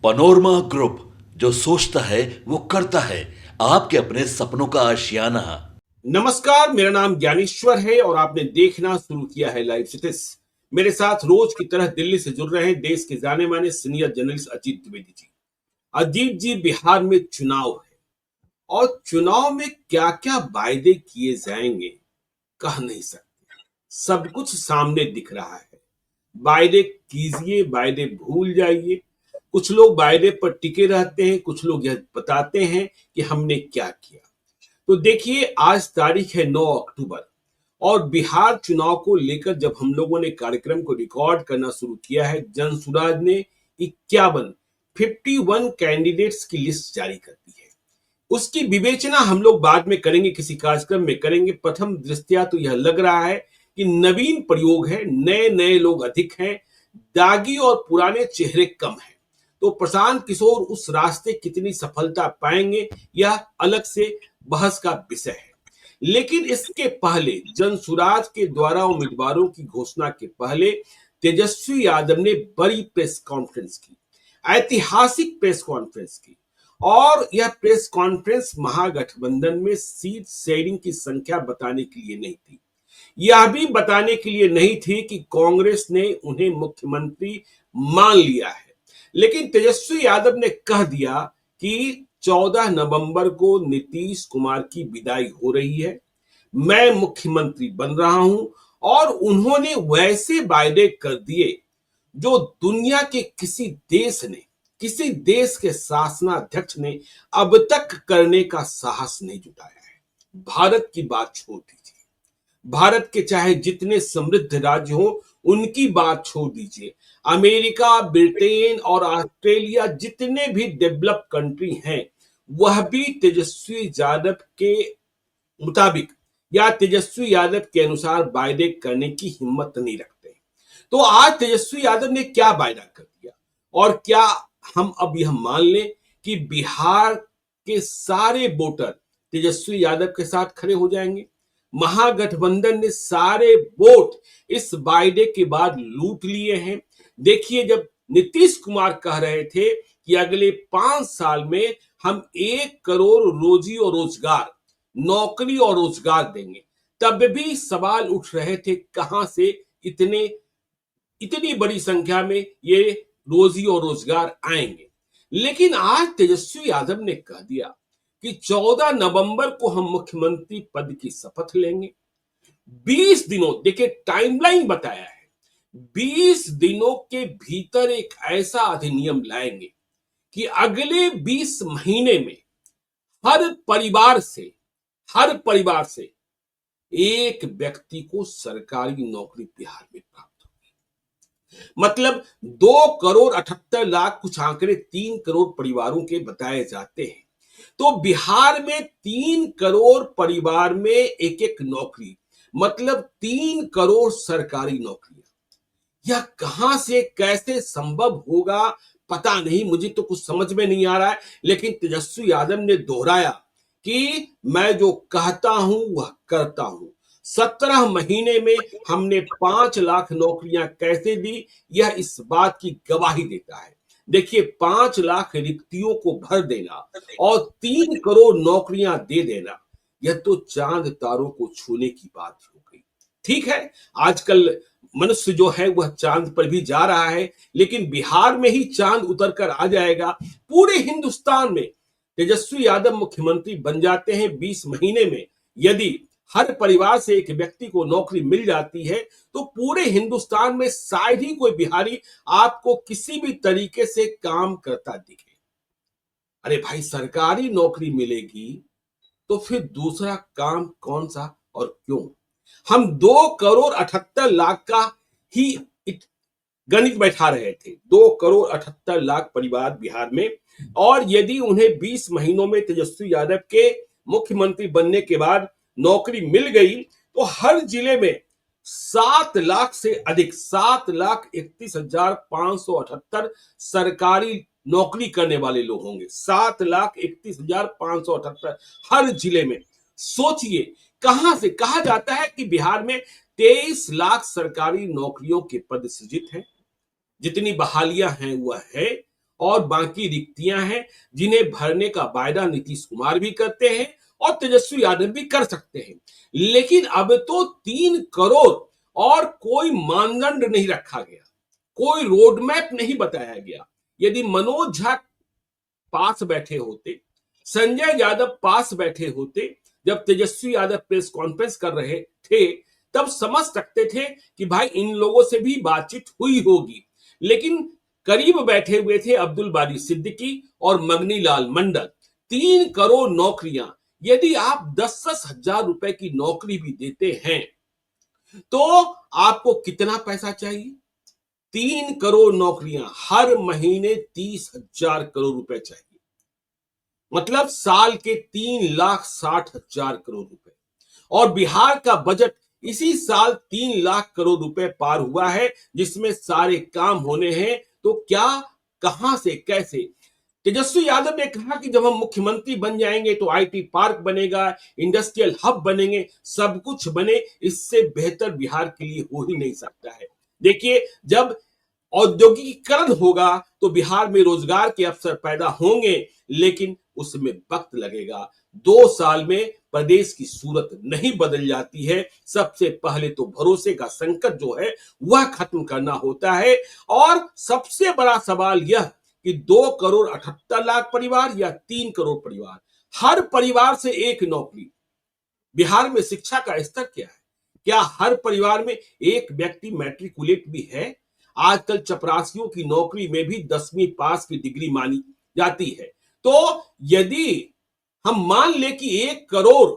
Panorama group, जो सोचता है वो करता है। आपके अपने सपनों का आशियाना। नमस्कार, मेरा नाम ज्ञानेश्वर है और आपने देखना शुरू किया है लाइव सिटीज। मेरे साथ रोज की तरह दिल्ली से जुड़ रहे हैं देश के जाने माने सीनियर जर्नलिस्ट अजीत द्विवेदी जी। अजीत जी, बिहार में चुनाव है और चुनाव में क्या क्या वायदे किए जाएंगे कह नहीं सकते। सब कुछ सामने दिख रहा है। वायदे कीजिए, वायदे भूल जाइए। कुछ लोग वायदे पर टिके रहते हैं, कुछ लोग यह बताते हैं कि हमने क्या किया। तो देखिए, आज तारीख है 9 अक्टूबर और बिहार चुनाव को लेकर जब हम लोगों ने कार्यक्रम को रिकॉर्ड करना शुरू किया है, जनसुराज ने 51 कैंडिडेट्स की लिस्ट जारी कर दी है। उसकी विवेचना हम लोग बाद में करेंगे, किसी कार्यक्रम में करेंगे। प्रथम दृष्टया तो यह लग रहा है कि नवीन प्रयोग है, नए नए लोग अधिक हैं, दागी और पुराने चेहरे कम हैं। तो प्रशांत किशोर उस रास्ते कितनी सफलता पाएंगे, यह अलग से बहस का विषय है। लेकिन इसके पहले, जनसुराज के द्वारा उम्मीदवारों की घोषणा के पहले तेजस्वी यादव ने बड़ी प्रेस कॉन्फ्रेंस की, ऐतिहासिक प्रेस कॉन्फ्रेंस की। और यह प्रेस कॉन्फ्रेंस महागठबंधन में सीट शेयरिंग की संख्या बताने के लिए नहीं थी, यह भी बताने के लिए नहीं थी कि कांग्रेस ने उन्हें मुख्यमंत्री मान लिया है। लेकिन तेजस्वी यादव ने कह दिया कि 14 नवंबर को नीतीश कुमार की विदाई हो रही है, मैं मुख्यमंत्री बन रहा हूं। और उन्होंने वैसे वायदे कर दिए जो दुनिया के किसी देश के शासनाध्यक्ष ने अब तक करने का साहस नहीं जुटाया है। भारत की बात छोड़ दीजिए, भारत के चाहे जितने समृद्ध राज्य हो उनकी बात छोड़ दीजिए, अमेरिका, ब्रिटेन और ऑस्ट्रेलिया जितने भी डेवलप कंट्री हैं, वह भी तेजस्वी यादव के मुताबिक या तेजस्वी यादव के अनुसार वायदे करने की हिम्मत नहीं रखते। तो आज तेजस्वी यादव ने क्या वायदा कर दिया, और क्या हम अब यह मान लें कि बिहार के सारे वोटर तेजस्वी यादव के साथ खड़े हो जाएंगे? महागठबंधन ने सारे वोट इस वायदे के बाद लूट लिए हैं। देखिए, जब नीतीश कुमार कह रहे थे कि अगले 5 साल में हम 1 करोड़ रोजी और रोजगार, नौकरी और रोजगार देंगे, तब भी सवाल उठ रहे थे कहां से इतनी बड़ी संख्या में ये रोजी और रोजगार आएंगे। लेकिन आज तेजस्वी यादव ने कह दिया कि 14 नवंबर को हम मुख्यमंत्री पद की शपथ लेंगे। 20 दिनों, देखिए टाइमलाइन बताया है, 20 दिनों के भीतर एक ऐसा अधिनियम लाएंगे कि अगले 20 महीने में हर परिवार से एक व्यक्ति को सरकारी नौकरी बिहार में प्राप्त होगी। मतलब 2 करोड़ 78 लाख, कुछ आंकड़े 3 करोड़ परिवारों के बताए जाते हैं। तो बिहार में 3 करोड़ परिवार में एक एक नौकरी, मतलब 3 करोड़ सरकारी नौकरियां। यह कहां से कैसे संभव होगा पता नहीं, मुझे तो कुछ समझ में नहीं आ रहा है। लेकिन तेजस्वी यादव ने दोहराया कि मैं जो कहता हूं वह करता हूं। 17 महीने में हमने 5 लाख नौकरियां कैसे दी, यह इस बात की गवाही देता है। देखिए, 5 लाख रिक्तियों को भर देना और 3 करोड़ नौकरियां दे देना, यह तो चांद तारों को छूने की बात हो गई। ठीक है, आजकल मनुष्य जो है वह चांद पर भी जा रहा है, लेकिन बिहार में ही चांद उतर कर आ जाएगा। पूरे हिंदुस्तान में तेजस्वी यादव मुख्यमंत्री बन जाते हैं 20 महीने में। यदि हर परिवार से एक व्यक्ति को नौकरी मिल जाती है तो पूरे हिंदुस्तान में शायद ही कोई बिहारी आपको किसी भी तरीके से काम करता दिखे। अरे भाई, सरकारी नौकरी मिलेगी तो फिर दूसरा काम कौन सा और क्यों? हम 2 करोड़ 78 लाख का ही गणित बैठा रहे थे, 2 करोड़ 78 लाख परिवार बिहार में। और यदि उन्हें 20 महीनों में तेजस्वी यादव के मुख्यमंत्री बनने के बाद नौकरी मिल गई तो हर जिले में 7 लाख से अधिक, 7,31,578 सरकारी नौकरी करने वाले लोग होंगे। 7,31,578 हर जिले में। सोचिए, कहां से कहा जाता है कि बिहार में 23 लाख सरकारी नौकरियों के पद सृजित हैं, जितनी बहालियां हैं वह है। और बाकी रिक्तियां हैं जिन्हें भरने का वायदा नीतीश कुमार भी करते हैं और तेजस्वी यादव भी कर सकते हैं। लेकिन अब तो 3 करोड़ और कोई मानदंड नहीं रखा गया, कोई रोड मैप नहीं बताया गया। यदि मनोज झा पास बैठे होते, संजय यादव पास बैठे होते, जब तेजस्वी यादव प्रेस कॉन्फ्रेंस कर रहे थे, तब समझ सकते थे कि भाई इन लोगों से भी बातचीत हुई होगी। लेकिन करीब बैठे हुए थे अब्दुल बारी सिद्दीकी और मगनी लाल मंडल। 3 करोड़ नौकरियां, यदि आप 10-10 हजार रुपए की नौकरी भी देते हैं तो आपको कितना पैसा चाहिए? 3 करोड़ नौकरियां, हर महीने 30,000 करोड़ रुपए चाहिए, मतलब साल के 3,60,000 करोड़ रुपए। और बिहार का बजट इसी साल 3 लाख करोड़ रुपए पार हुआ है, जिसमें सारे काम होने हैं। तो क्या, कहां से, कैसे? तेजस्वी यादव ने कहा कि जब हम मुख्यमंत्री बन जाएंगे तो आईटी पार्क बनेगा, इंडस्ट्रियल हब बनेंगे, सब कुछ बने, इससे बेहतर बिहार के लिए हो ही नहीं सकता है। देखिए, जब औद्योगिकीकरण होगा तो बिहार में रोजगार के अवसर पैदा होंगे, लेकिन उसमें वक्त लगेगा। 2 साल में प्रदेश की सूरत नहीं बदल जाती है। सबसे पहले तो भरोसे का संकट जो है वह खत्म करना होता है। और सबसे बड़ा सवाल यह कि 2 करोड़ 78 लाख परिवार या 3 करोड़ परिवार, हर परिवार से एक नौकरी। बिहार में शिक्षा का स्तर क्या है? क्या हर परिवार में एक व्यक्ति मैट्रिकुलेट भी है? आजकल चपरासियों की नौकरी में भी 10वीं पास की डिग्री मानी जाती है। तो यदि हम मान ले कि 1 करोड़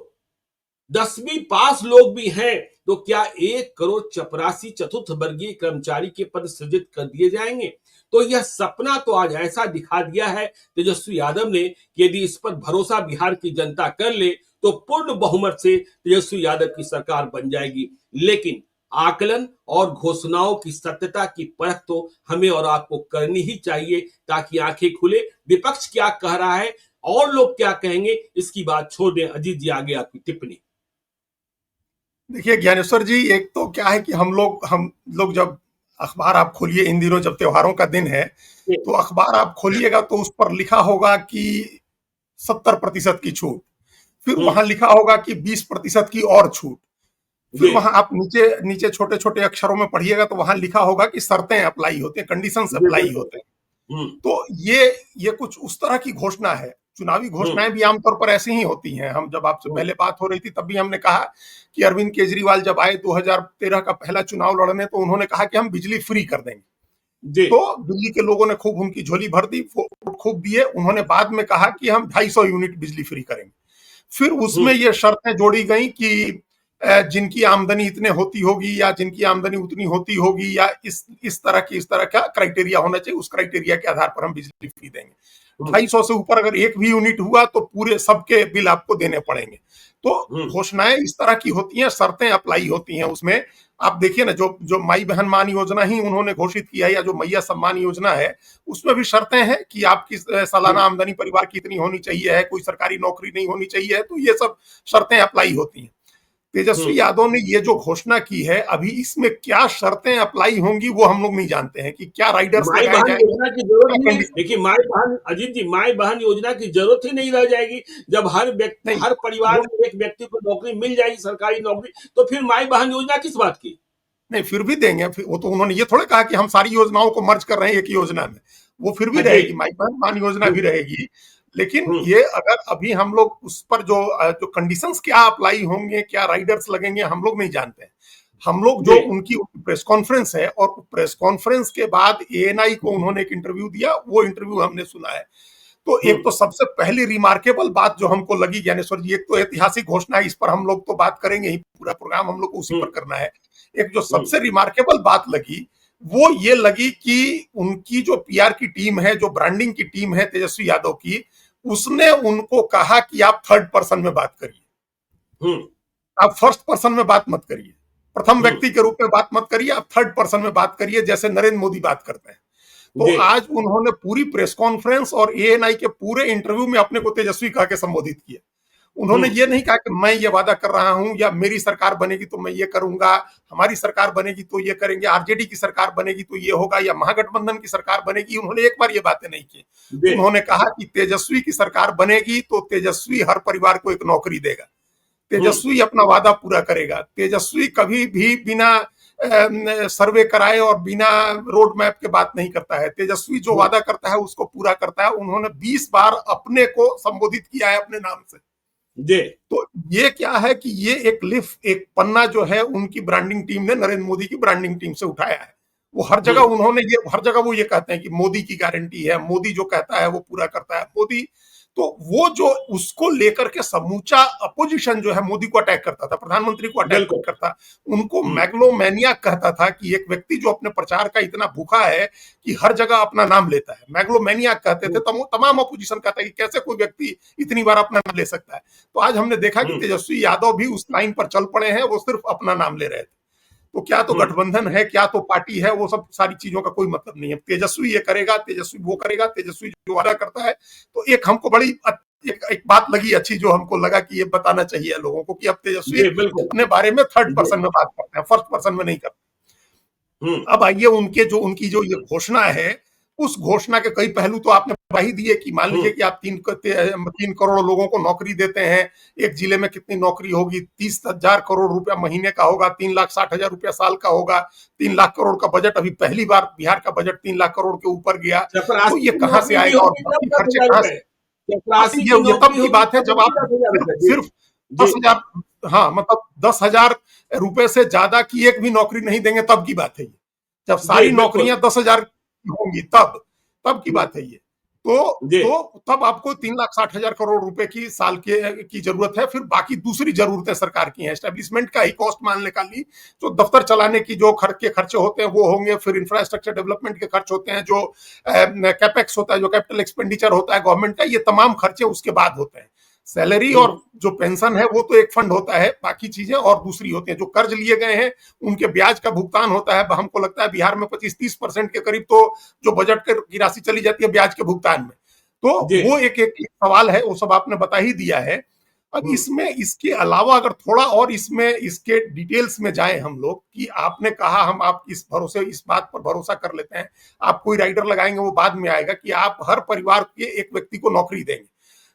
10वीं पास लोग भी हैं, तो क्या 1 करोड़ चपरासी चतुर्थ वर्गीय कर्मचारी के पद सृजित कर दिए जाएंगे? तो यह सपना तो आज ऐसा दिखा दिया है तेजस्वी यादव ने कि यदि इस पर भरोसा बिहार की जनता कर ले तो पूर्ण बहुमत से तेजस्वी यादव की सरकार बन जाएगी। लेकिन आकलन और घोषणाओं की सत्यता की परख तो हमें और आपको करनी ही चाहिए, ताकि आंखें खुले। विपक्ष क्या कह रहा है और लोग क्या कहेंगे, इसकी बात छोड़ दें। अजीत जी, आगे आपकी टिप्पणी। देखिए ज्ञानेश्वर जी, एक तो क्या है कि हम लोग जब अखबार आप खोलिए, इन दिनों जब त्योहारों का दिन है तो अखबार आप खोलिएगा तो उस पर लिखा होगा कि 70% की छूट, फिर वहां लिखा होगा कि 20% की और छूट, फिर वहां आप नीचे नीचे छोटे छोटे अक्षरों में पढ़िएगा तो वहां लिखा होगा कि शर्तें अप्लाई होते हैं, कंडीशंस अप्लाई होते हैं। तो ये कुछ उस तरह की घोषणा है। चुनावी घोषणाएं भी आमतौर पर ऐसी ही होती हैं। हम जब आपसे पहले बात हो रही थी तब भी हमने कहा कि अरविंद केजरीवाल जब आए 2013 का पहला चुनाव लड़ने, तो उन्होंने कहा कि हम बिजली फ्री कर देंगे। तो दिल्ली के लोगों ने खूब उनकी झोली भर दी, वोट खूब दिए। उन्होंने बाद में कहा कि हम 250 यूनिट बिजली फ्री करेंगे। फिर उसमें ये शर्तें जोड़ी गई कि जिनकी आमदनी इतने होती होगी या जिनकी आमदनी उतनी होती होगी या इस तरह का क्राइटेरिया होना चाहिए, उस क्राइटेरिया के आधार पर हम बिजली फ्री देंगे। 250 से ऊपर अगर एक भी यूनिट हुआ तो पूरे सबके बिल आपको देने पड़ेंगे। तो घोषणाएं इस तरह की होती हैं, शर्तें अप्लाई होती हैं उसमें। आप देखिए ना, जो माई बहन मान योजना ही उन्होंने घोषित किया है, या जो मैया सम्मान योजना है, उसमें भी शर्तें हैं कि आपकी सालाना आमदनी परिवार की इतनी होनी चाहिए है, कोई सरकारी नौकरी नहीं होनी चाहिए है। तो ये सब शर्तें अप्लाई होती हैं। तेजस्वी यादव ने ये जो घोषणा की है, अभी इसमें क्या शर्तें अप्लाई होंगी वो हम लोग नहीं जानते हैं कि क्या राइडर्स माई बहन योजना की जरूरत ही नहीं। देखिए, माई बहन, अजीत जी, माई बहन योजना की जरूरत ही नहीं रह जाएगी। जब हर व्यक्ति, हर परिवार में एक व्यक्ति को नौकरी मिल जाएगी, सरकारी नौकरी, तो फिर माई बहन योजना किस बात की? नहीं, फिर भी देंगे। फिर वो तो उन्होंने ये थोड़े कहा कि हम सारी योजनाओं को मर्ज कर रहे हैं एक योजना में। वो फिर भी रहेगी, माई बहन योजना भी रहेगी। लेकिन ये अगर अभी हम लोग उस पर जो कंडीशंस क्या अप्लाई होंगे, क्या राइडर्स लगेंगे, हम लोग नहीं जानते हैं। हम लोग जो उनकी प्रेस कॉन्फ्रेंस है, और प्रेस कॉन्फ्रेंस के बाद एएनआई को उन्होंने एक इंटरव्यू दिया, वो इंटरव्यू हमने सुना है। तो एक तो सबसे पहली रिमार्केबल बात जो हमको लगी ज्ञानेश्वर जी, एक तो ऐतिहासिक घोषणा है, इस पर हम लोग तो बात करेंगे ही, पूरा प्रोग्राम हम लोग को उसी पर करना है। एक जो सबसे रिमार्केबल बात लगी वो ये लगी कि उनकी जो पीआर की टीम है, जो ब्रांडिंग की टीम है तेजस्वी यादव की, उसने उनको कहा कि आप थर्ड पर्सन में बात करिए, आप फर्स्ट पर्सन में बात मत करिए, प्रथम व्यक्ति के रूप में बात मत करिए, आप थर्ड पर्सन में बात करिए, जैसे नरेंद्र मोदी बात करते हैं। तो आज उन्होंने पूरी प्रेस कॉन्फ्रेंस और एएनआई के पूरे इंटरव्यू में अपने को तेजस्वी कह के संबोधित किया। उन्होंने ये नहीं कहा कि मैं ये वादा कर रहा हूं या मेरी सरकार बनेगी तो मैं ये करूंगा, हमारी सरकार बनेगी तो ये करेंगे, आरजेडी की सरकार बनेगी तो ये होगा, या महागठबंधन की सरकार बनेगी। उन्होंने एक बार ये बातें नहीं की। उन्होंने कहा कि तेजस्वी की सरकार बनेगी तो तेजस्वी हर परिवार को एक नौकरी देगा, तेजस्वी अपना वादा पूरा करेगा, तेजस्वी कभी भी बिना सर्वे कराए और बिना रोड मैप के बात नहीं करता है, तेजस्वी जो वादा करता है उसको पूरा करता है। उन्होंने 20 बार अपने को संबोधित किया है अपने नाम से। जी। तो ये क्या है कि ये एक पन्ना जो है उनकी ब्रांडिंग टीम ने नरेंद्र मोदी की ब्रांडिंग टीम से उठाया है। वो हर जगह वो ये कहते हैं कि मोदी की गारंटी है, मोदी जो कहता है वो पूरा करता है मोदी। तो वो जो उसको लेकर के समूचा अपोजिशन जो है मोदी को अटैक करता था, प्रधानमंत्री को अटैक करता, उनको मैग्लोमैनिया कहता था कि एक व्यक्ति जो अपने प्रचार का इतना भूखा है कि हर जगह अपना नाम लेता है, मैग्लोमैनिया कहते थे। तमाम अपोजिशन कहता है कि कैसे कोई व्यक्ति इतनी बार अपना नाम ले सकता है। तो आज हमने देखा कि तेजस्वी यादव भी उस लाइन पर चल पड़े हैं, वो सिर्फ अपना नाम ले रहे थे। तो क्या तो गठबंधन है, क्या तो पार्टी है, वो सब सारी चीजों का कोई मतलब नहीं है। तेजस्वी ये करेगा, तेजस्वी वो करेगा, तेजस्वी जो वादा करता है। तो एक हमको बड़ी एक बात लगी अच्छी, जो हमको लगा कि ये बताना चाहिए लोगों को कि अब तेजस्वी अपने बारे में थर्ड पर्सन में बात करते हैं, फर्स्ट पर्सन में नहीं करते। अब आइए उनकी जो ये घोषणा है, उस घोषणा के कई पहलू तो आपने वही दिए कि मान लीजिए कि आप 3 करोड़ लोगों को नौकरी देते हैं, एक जिले में कितनी नौकरी होगी, 30,000 करोड़ रुपया महीने का होगा, 3,60,000 रुपया साल का होगा, 3 लाख करोड़ का बजट। अभी पहली बार बिहार का बजट 3 लाख करोड़ के ऊपर गया। तो ये कहां से आएगा और बाकी खर्चे कहां से? ये तब की बात है जब आप सिर्फ 10,000, हाँ मतलब 10,000 रुपए से ज्यादा की एक भी नौकरी नहीं देंगे, तब की बात है ये। जब सारी नौकरियां 10,000 होंगी तब की बात है ये। तो तब आपको 3,60,000 करोड़ रुपए की साल की जरूरत है। फिर बाकी दूसरी जरूरतें सरकार की हैं, एस्टेब्लिशमेंट का ही कॉस्ट मान ले ली, जो दफ्तर चलाने की जो खर्चे होते हैं वो होंगे, फिर इंफ्रास्ट्रक्चर डेवलपमेंट के खर्च होते हैं, जो कैपेक्स होता है, जो कैपिटल एक्सपेंडिचर होता है गवर्नमेंट का, ये तमाम खर्चे उसके बाद होते हैं। सैलरी और जो पेंशन है वो तो एक फंड होता है, बाकी चीजें और दूसरी होती हैं। जो कर्ज लिए गए हैं उनके ब्याज का भुगतान होता है। हमको लगता है बिहार में 25-30% के करीब तो जो बजट की राशि चली जाती है ब्याज के भुगतान में। तो वो एक सवाल है, वो सब आपने बता ही दिया है। अब इसके अलावा अगर थोड़ा और इसके डिटेल्स में जाएं हम लोग, कि आपने कहा हम आप इस बात पर भरोसा कर लेते हैं, आप कोई राइडर लगाएंगे वो बाद में आएगा, कि आप हर परिवार के एक व्यक्ति को नौकरी देंगे,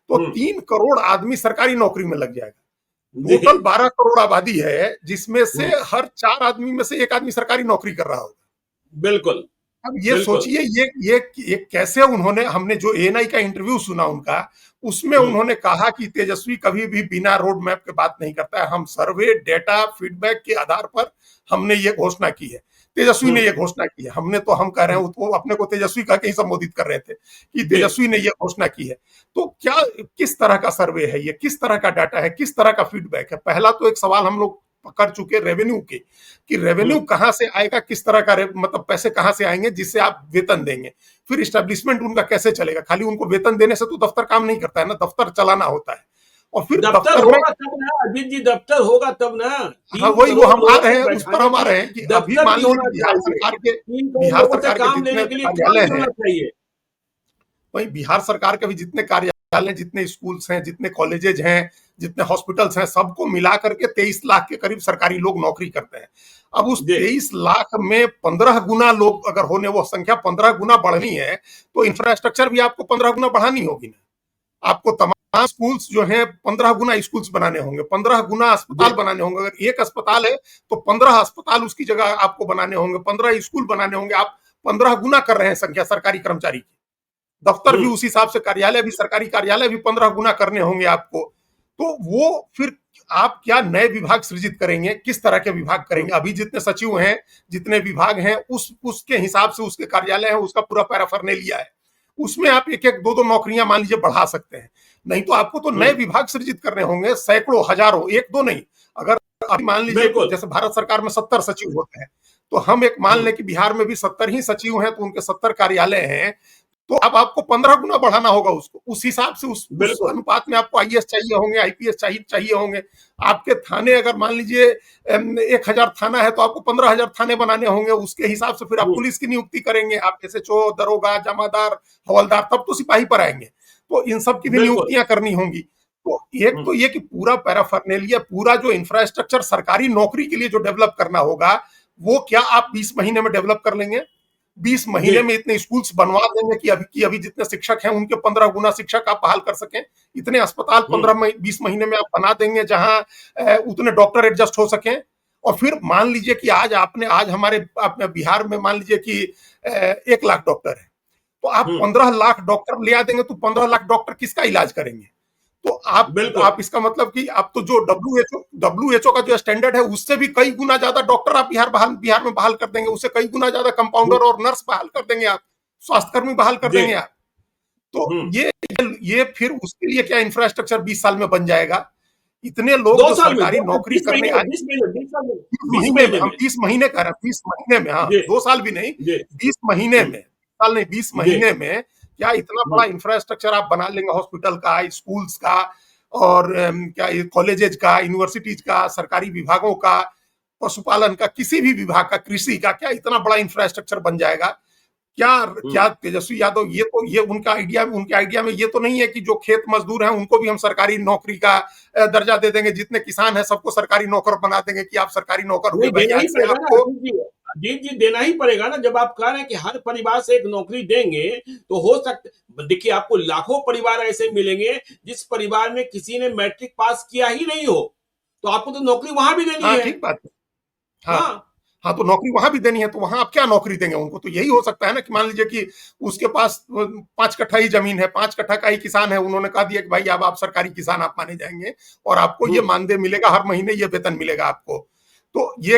तो 3 करोड़ आदमी सरकारी नौकरी में लग जाएगा। टोटल 12 करोड़ आबादी है, जिसमें से हर 4 आदमी में से 1 आदमी सरकारी नौकरी कर रहा होगा। बिल्कुल। अब ये सोचिए ये कैसे हमने जो एएनआई का इंटरव्यू सुना उनका, उसमें उन्होंने कहा कि तेजस्वी कभी भी बिना रोड मैप के बात नहीं करता है, हम सर्वे डेटा फीडबैक के आधार पर हमने ये घोषणा की है। तेजस्वी ने ये घोषणा की है, हम कह रहे हैं, वो अपने को तेजस्वी कह के ही संबोधित कर रहे थे कि तेजस्वी ने ये घोषणा की है। तो किस तरह का सर्वे है ये, किस तरह का डाटा है, किस तरह का फीडबैक है? पहला तो एक सवाल हम लोग कर चुके रेवेन्यू के, कि रेवेन्यू कहां से आएगा, किस तरह का मतलब पैसे कहां से आएंगे जिससे आप वेतन देंगे। फिर एस्टेब्लिशमेंट उनका कैसे चलेगा? खाली उनको वेतन देने से तो दफ्तर काम नहीं करता है ना, दफ्तर चलाना होता है। और फिर दफ्तर होगा तब ना अजीत जी, दफ्तर होगा तब ना। हाँ, वही वो हम आ रहे हैं, उस पर हम आ रहे हैं कि अभी मान लीजिए बिहार सरकार के जितने कार्यालय हैं, वही बिहार सरकार के भी जितने कार्यालय, जितने स्कूल्स हैं, जितने कॉलेजेज हैं, जितने हॉस्पिटल्स हैं, सबको मिला करके 23 लाख के करीब सरकारी लोग नौकरी करते हैं। अब उस 23 लाख में 15 गुना लोग अगर होने, वो संख्या 15 गुना बढ़नी है, तो इंफ्रास्ट्रक्चर भी आपको 15 गुना बढ़ानी होगी ना। आपको तमाम स्कूल्स जो हैं 15 गुना स्कूल्स बनाने होंगे, 15 गुना अस्पताल बनाने होंगे। अगर एक अस्पताल है तो 15 अस्पताल उसकी जगह आपको बनाने होंगे, 15 स्कूल बनाने होंगे। आप 15 गुना कर रहे हैं संख्या सरकारी कर्मचारी की। दफ्तर भी उस हिसाब से, कार्यालय भी, सरकारी कार्यालय भी 15 गुना करने होंगे आपको। तो वो फिर आप क्या नए विभाग सृजित करेंगे, किस तरह के विभाग करेंगे? अभी जितने सचिव हैं, जितने विभाग हैं, उसके हिसाब से उसके कार्यालय है, उसका पूरा पैराफर्नेलिया है, उसमें आप एक 2 नौकरियां मान लीजिए बढ़ा सकते हैं। नहीं तो आपको तो नए विभाग सृजित करने होंगे, सैकड़ों, हजारों, 1-2 नहीं। अगर अभी मान लीजिए जैसे भारत सरकार में 70 सचिव होते हैं, तो हम एक मान लें कि बिहार में भी 70 ही सचिव हैं, तो उनके 70 कार्यालय हैं। तो अब आपको 15 गुना बढ़ाना होगा उसको। उस हिसाब से उस अनुपात में आपको आईएएस चाहिए होंगे, आईपीएस चाहिए होंगे। आपके थाने अगर मान लीजिए 1,000 थाना है, तो आपको 15,000 थाने बनाने होंगे। उसके हिसाब से फिर आप पुलिस की नियुक्ति करेंगे, आप एसएचओ, दरोगा, जमादार, हवलदार, तब तो सिपाही पर आएंगे। तो इन सब की भी नियुक्तियां करनी होंगी। तो एक तो ये कि पूरा पैराफर्नेलिया, पूरा जो इंफ्रास्ट्रक्चर सरकारी नौकरी के लिए जो डेवलप करना होगा, वो क्या आप 20 महीने में डेवलप कर लेंगे? 20 महीने में इतने स्कूल्स बनवा देंगे कि अभी जितने शिक्षक हैं उनके 15 गुना शिक्षक आप बहाल कर सकें। इतने अस्पताल 20 महीने में आप बना देंगे जहां उतने डॉक्टर एडजस्ट हो सकें। और फिर मान लीजिए कि आज हमारे बिहार में मान लीजिए कि 1 लाख डॉक्टर है, तो आप 15 लाख डॉक्टर ले आ देंगे, तो 15 लाख डॉक्टर किसका इलाज करेंगे? तो आप इसका मतलब कि आप तो जो डब्ल्यूएचओ का जो स्टैंडर्ड है उससे भी कई गुना ज्यादा डॉक्टर आप बिहार में बहाल कर देंगे, उससे कई गुना ज्यादा कंपाउंडर और नर्स बहाल कर देंगे, आप स्वास्थ्यकर्मी बहाल कर देंगे आप। तो ये फिर उसके लिए क्या इंफ्रास्ट्रक्चर 20 साल में बन जाएगा? इतने लोग जो सरकारी नौकरी करने आए, 20 महीने कर 20 महीने में, हाँ 2 साल भी नहीं, 20 महीने में, साल नहीं 20 महीने में क्या इतना बड़ा इंफ्रास्ट्रक्चर आप बना लेंगे? हॉस्पिटल का, स्कूल्स का, और क्या कॉलेजेज का, यूनिवर्सिटीज का, सरकारी विभागों का, पशुपालन का, किसी भी विभाग का, कृषि का, क्या इतना बड़ा इंफ्रास्ट्रक्चर बन जाएगा? क्या तेजस्वी यादव, ये उनके आइडिया में ये तो नहीं है कि जो खेत मजदूर हैं उनको भी हम सरकारी नौकरी का दर्जा दे देंगे, जितने किसान हैं सबको सरकारी नौकर बना देंगे कि आप सरकारी नौकर हुए। जी देना ही पड़ेगा ना। जब आप कह रहे हैं कि हर परिवार से एक नौकरी देंगे, तो हो सकता, देखिए आपको लाखों परिवार ऐसे मिलेंगे जिस परिवार में किसी ने मैट्रिक पास किया ही नहीं हो, तो आपको तो नौकरी वहां भी देनी है। ठीक बात है। हाँ, तो नौकरी वहां भी देनी है, तो वहां आप क्या नौकरी देंगे उनको? तो यही हो सकता है ना कि मान लीजिए कि उसके पास 5 कट्ठा ही जमीन है, 5 कट्ठा का ही किसान है, उन्होंने कहा दिया कि भाई अब आप सरकारी किसान आप माने जाएंगे और आपको ये मानदेय मिलेगा, हर महीने ये वेतन मिलेगा आपको। तो ये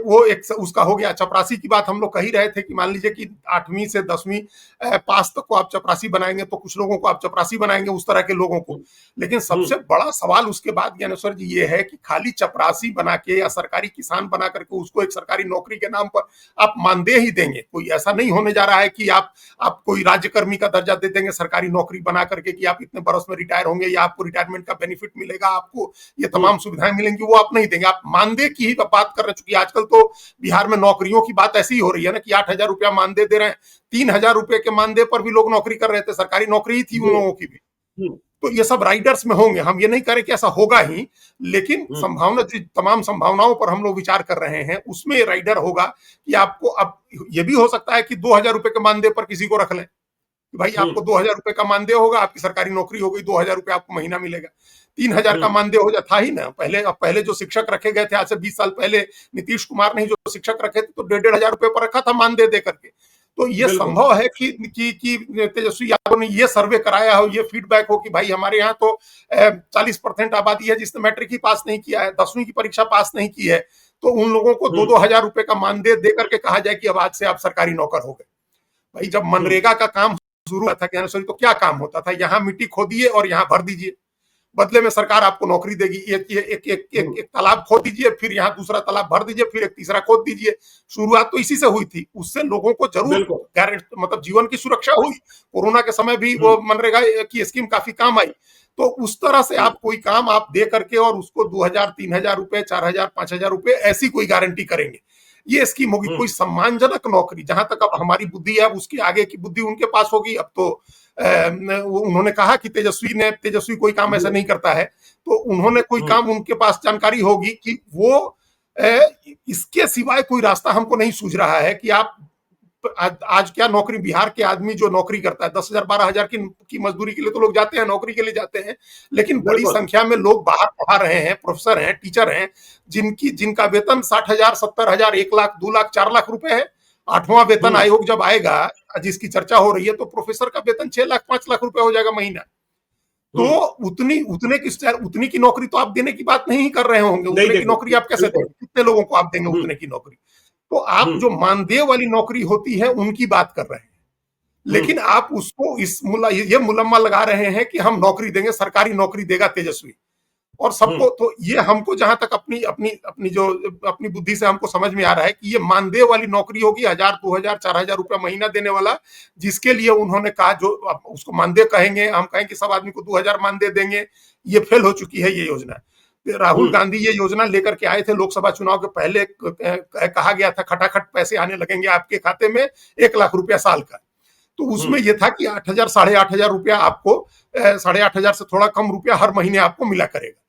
वो एक उसका हो गया। चपरासी की बात हम लोग कह ही रहे थे कि मान लीजिए कि 8वीं से 10वीं पास तक को आप चपरासी बनाएंगे, तो कुछ लोगों को आप चपरासी बनाएंगे, उस तरह के लोगों को। लेकिन सबसे बड़ा सवाल उसके बाद ज्ञानेश्वर जी ये है कि खाली चपरासी बना के या सरकारी किसान बना करके उसको एक सरकारी नौकरी के नाम पर आप मानदेय ही देंगे। कोई ऐसा नहीं होने जा रहा है कि आप कोई राज्यकर्मी का दर्जा दे देंगे सरकारी नौकरी बना करके कि आप इतने बरस में रिटायर होंगे या आपको रिटायरमेंट का बेनिफिट मिलेगा, आपको ये तमाम सुविधाएं मिलेंगी, वो आप नहीं देंगे। आप मानदेय की ही बात कर रहे हैं। चूंकि आजकल तो बिहार में नौकरियों की बात ऐसी ही हो रही है ना कि 8,000 रुपया मानदेय दे रहे हैं, 3,000 रुपए के मानदेय पर भी लोग नौकरी कर रहे थे, सरकारी नौकरी ही थी उन लोगों की भी। तो ये सब राइडर्स में होंगे, हम ये नहीं करें कि ऐसा होगा ही, लेकिन संभावना, तमाम संभावनाओं पर हम लोग विचार कर रहे हैं, उसमें राइडर होगा कि आपको अब ये भी हो सकता है कि 2,000 रुपए के मानदेय पर किसी को रख लें कि भाई आपको 2,000 रुपए का मानदेय होगा, आपकी सरकारी नौकरी हो गई, 2,000 रुपए आपको महीना मिलेगा। 3,000 का मानदेय हो जाता ही ना पहले जो शिक्षक रखे गए थे आज से 20 साल पहले, नीतीश कुमार ने जो शिक्षक रखे थे तो 1,500 रुपए पर रखा था मानदेय दे करके। तो ये संभव है कि तेजस्वी यादव ने ये सर्वे कराया हो, ये फीडबैक हो कि भाई हमारे यहाँ तो 40% आबादी है जिसने मैट्रिक ही पास नहीं किया है, 10वीं की परीक्षा पास नहीं की है, तो उन लोगों को 2-2 हजार रुपए का मानदेय दे करके कहा जाए कि अब आज से आप सरकारी नौकर हो गए। भाई जब मनरेगा का काम शुरू हुआ था ज्ञानेश्वरी, तो क्या काम होता था? यहाँ मिट्टी खोदिए और यहाँ भर दीजिए, बदले में सरकार आपको नौकरी देगी। एक तालाब खोद दीजिए, फिर यहाँ दूसरा तालाब भर दीजिए, फिर एक तीसरा खोद दीजिए। शुरुआत तो इसी से हुई थी, उससे लोगों को जरूर मतलब जीवन की सुरक्षा हुई। कोरोना के समय भी वो मनरेगा की स्कीम काफी काम आई। तो उस तरह से आप कोई काम आप दे करके और उसको 2,000, 3,000 रुपए, 4,000, 5,000 रुपए ऐसी कोई गारंटी करेंगे, ये स्कीम होगी। कोई सम्मानजनक नौकरी, जहां तक अब हमारी बुद्धि है, उसकी आगे की बुद्धि उनके पास होगी। अब तो उन्होंने कहा कि तेजस्वी कोई काम ऐसा नहीं करता है, तो उन्होंने कोई काम, उनके पास जानकारी होगी कि वो इसके सिवाय कोई रास्ता हमको नहीं सूझ रहा है कि आप आज क्या नौकरी, बिहार के आदमी जो नौकरी करता है 10,000, 12,000 की मजदूरी के लिए तो लोग जाते हैं, नौकरी के लिए जाते हैं, लेकिन बड़ी संख्या में लोग बाहर पढ़ा रहे हैं, प्रोफेसर हैं, टीचर हैं, जिनका वेतन 60,000, 70,000, 1 लाख, 2 लाख, 4 लाख रुपए है। 8वां वेतन आयोग जब आएगा, जिसकी चर्चा हो रही है, तो प्रोफेसर का वेतन 6 लाख, 5 लाख रुपए हो जाएगा महीना। तो उतनी की नौकरी तो आप देने की बात नहीं कर रहे होंगे। उतने की नौकरी आप कैसे देंगे? कितने लोगों को आप देंगे उतने की नौकरी? तो आप जो मानदेय वाली नौकरी होती है उनकी बात कर रहे हैं, लेकिन आप उसको ये मुलम्मा लगा रहे हैं कि हम नौकरी देंगे, सरकारी नौकरी देगा तेजस्वी और सबको। तो ये हमको जहां तक अपनी बुद्धि से हमको समझ में आ रहा है कि ये मानदेय वाली नौकरी होगी, 1,000, 2,000, 4,000 रुपया महीना देने वाला, जिसके लिए उन्होंने कहा, जो उसको मानदेय कहेंगे, हम कहें कि सब आदमी को 2,000 मानदेय देंगे, ये फेल हो चुकी है ये योजना। राहुल गांधी ये योजना लेकर के आए थे लोकसभा चुनाव के पहले, कहा गया था खटाखट पैसे आने लगेंगे आपके खाते में, 1 लाख रुपया साल का। तो उसमें ये था कि 8,000 ₹8,500 रुपया आपको 8,500 से थोड़ा कम रुपया हर महीने आपको मिला करेगा।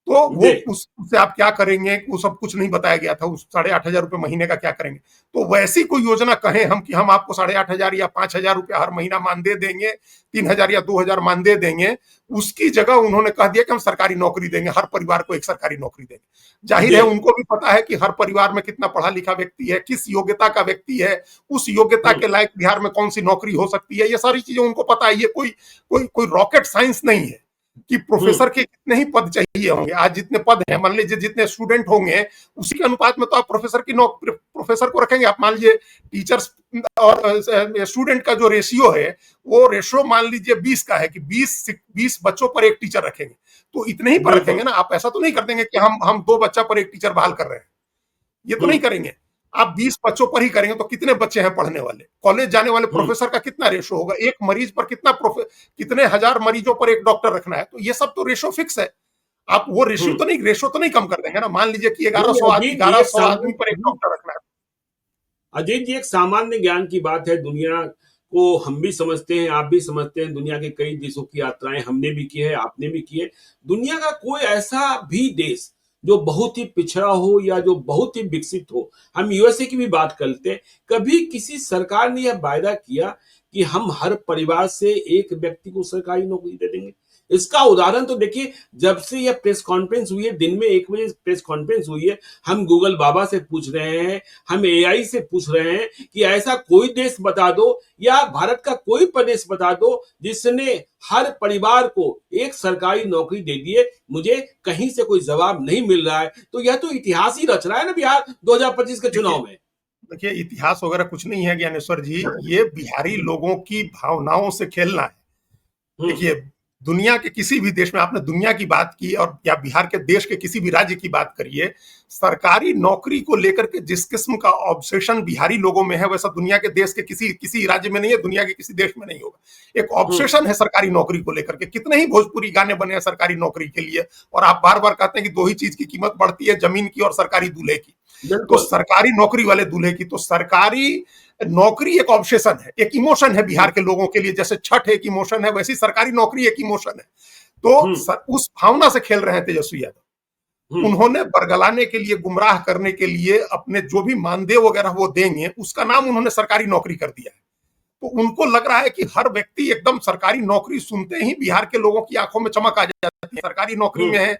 तो वो जी उससे आप क्या करेंगे वो सब कुछ नहीं बताया गया था। उस 8,500 रुपये महीने का क्या करेंगे। तो वैसी कोई योजना कहें हम कि हम आपको 8,500 या 5,000 रुपया हर महीना मानदेय देंगे, 3,000 या 2,000 मानदेय देंगे, उसकी जगह उन्होंने कह दिया कि हम सरकारी नौकरी देंगे, हर परिवार को एक सरकारी नौकरी देंगे। जाहिर है जी उनको भी पता है कि हर परिवार में कितना पढ़ा लिखा व्यक्ति है, किस योग्यता का व्यक्ति है, उस योग्यता के लायक बिहार में कौन सी नौकरी हो सकती है, ये सारी चीजें उनको पता है। ये कोई कोई कोई रॉकेट साइंस नहीं है कि प्रोफेसर के कितने ही पद चाहिए होंगे। आज जितने पद हैं, मान लीजिए जितने स्टूडेंट होंगे उसी के अनुपात में तो आप प्रोफेसर को रखेंगे। आप मान लीजिए टीचर्स और स्टूडेंट का जो रेशियो है वो रेशियो मान लीजिए 20 का है कि 20 बच्चों पर एक टीचर रखेंगे, तो इतने ही पर रखेंगे ना। आप ऐसा तो नहीं कर देंगे कि हम 2 बच्चा पर एक टीचर बहाल कर रहे हैं, ये तो नहीं करेंगे। आप 20 बच्चों पर ही करेंगे तो कितने बच्चे हैं पढ़ने वाले, कॉलेज जाने वाले प्रोफेसर का कितना रेशो होगा, एक मरीज पर कितने हजार मरीजों पर एक डॉक्टर रखना है, तो ये सब तो रेशो फिक्स है। आप वो रेशो तो नहीं कम कर देंगे ना। मान लीजिए कि 1100 आदमी पर एक डॉक्टर रखना है। अजीत जी, एक सामान्य ज्ञान की बात है। दुनिया को हम भी समझते हैं, आप भी समझते हैं। दुनिया के कई देशों की यात्राएं हमने भी की है, आपने भी की है। दुनिया का कोई ऐसा भी देश जो बहुत ही पिछड़ा हो या जो बहुत ही विकसित हो, हम यूएसए की भी बात करते हैं, कभी किसी सरकार ने यह वायदा किया कि हम हर परिवार से एक व्यक्ति को सरकारी नौकरी दे देंगे? इसका उदाहरण तो देखिए, जब से यह प्रेस कॉन्फ्रेंस हुई है, दिन में 1 बजे प्रेस कॉन्फ्रेंस हुई है, हम गूगल बाबा से पूछ रहे हैं, हम एआई से पूछ रहे हैं कि ऐसा कोई देश बता दो या भारत का कोई प्रदेश बता दो जिसने हर परिवार को एक सरकारी नौकरी दे दी है। मुझे कहीं से कोई जवाब नहीं मिल रहा है। तो यह तो इतिहास ही रच रहा है ना बिहार 2025 के चुनाव में। देखिए इतिहास वगैरह कुछ नहीं है ज्ञानेश्वर जी, ये बिहारी लोगों की भावनाओं से खेलना है। देखिए दुनिया के किसी भी देश में, आपने दुनिया की बात की और या बिहार के देश के किसी भी राज्य की बात करिए, सरकारी नौकरी को लेकर के जिस किस्म का ऑब्सेशन बिहारी लोगों में है वैसा दुनिया के देश के किसी राज्य में नहीं है, दुनिया के किसी देश में नहीं होगा। एक ऑब्सेशन है सरकारी नौकरी को लेकर के। कितने ही भोजपुरी गाने बने हैं सरकारी नौकरी के लिए, और आप बार बार कहते हैं कि 2 ही चीज की कीमत बढ़ती है, जमीन की और सरकारी दूल्हे की। तो सरकारी नौकरी वाले दूल्हे की, तो सरकारी नौकरी एक ऑब्सेशन है, एक इमोशन है बिहार के लोगों के लिए। जैसे छठ एक इमोशन है, वैसी सरकारी नौकरी एक इमोशन है। तो उस भावना से खेल रहे हैं तेजस्वी यादव। उन्होंने बरगलाने के लिए, गुमराह करने के लिए अपने जो भी मानदेय वगैरह वो देंगे, उसका नाम उन्होंने सरकारी नौकरी कर दिया है। तो उनको लग रहा है कि हर व्यक्ति एकदम सरकारी नौकरी सुनते ही बिहार के लोगों की आंखों में चमक आ जाती है। सरकारी नौकरी में है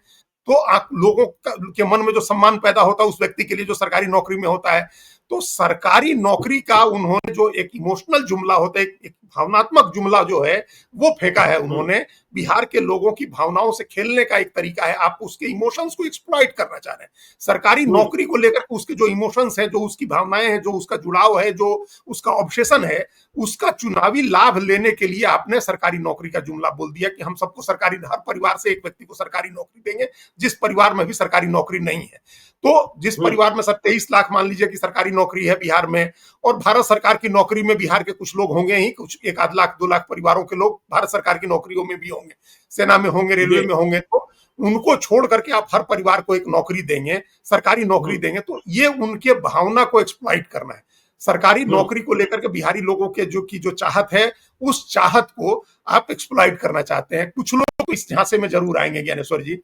तो आप लोगों के मन में जो सम्मान पैदा होता है उस व्यक्ति के लिए जो सरकारी नौकरी में होता है। तो सरकारी नौकरी का उन्होंने जो एक इमोशनल जुमला होता है, एक भावनात्मक जुमला जो है वो फेंका है उन्होंने। बिहार के लोगों की भावनाओं से खेलने का एक तरीका है। आप उसके इमोशंस को एक्सप्लॉइट करना चाह रहे हैं। सरकारी नौकरी को लेकर उसके जो इमोशंस हैं, जो उसकी भावनाएं हैं, जो उसका जुड़ाव है, जो उसका ऑब्सेशन है, उसका चुनावी लाभ लेने के लिए आपने सरकारी नौकरी का जुमला बोल दिया कि हम सबको सरकारी, हर परिवार से एक व्यक्ति को सरकारी नौकरी देंगे जिस परिवार में भी सरकारी नौकरी नहीं है। तो जिस परिवार में 23 लाख मान लीजिए कि सरकारी नौकरी है बिहार में, और भारत सरकार की नौकरी में बिहार के कुछ लोग होंगे ही, कुछ 1 लाख 2 लाख परिवारों के लोग भारत सरकार की नौकरियों में भी होंगे, सेना में होंगे, रेलवे में होंगे। तो उनको छोड़ करके आप हर परिवार को एक नौकरी देंगे, सरकारी नौकरी देंगे, तो ये उनके भावना को एक्सप्लॉइट करना है। सरकारी नौकरी को लेकर के बिहारी लोगों के जो चाहत है, उस चाहत को आप एक्सप्लॉइट करना चाहते हैं। कुछ लोग इस झांसे में जरूर आएंगे ज्ञानेश्वर जी,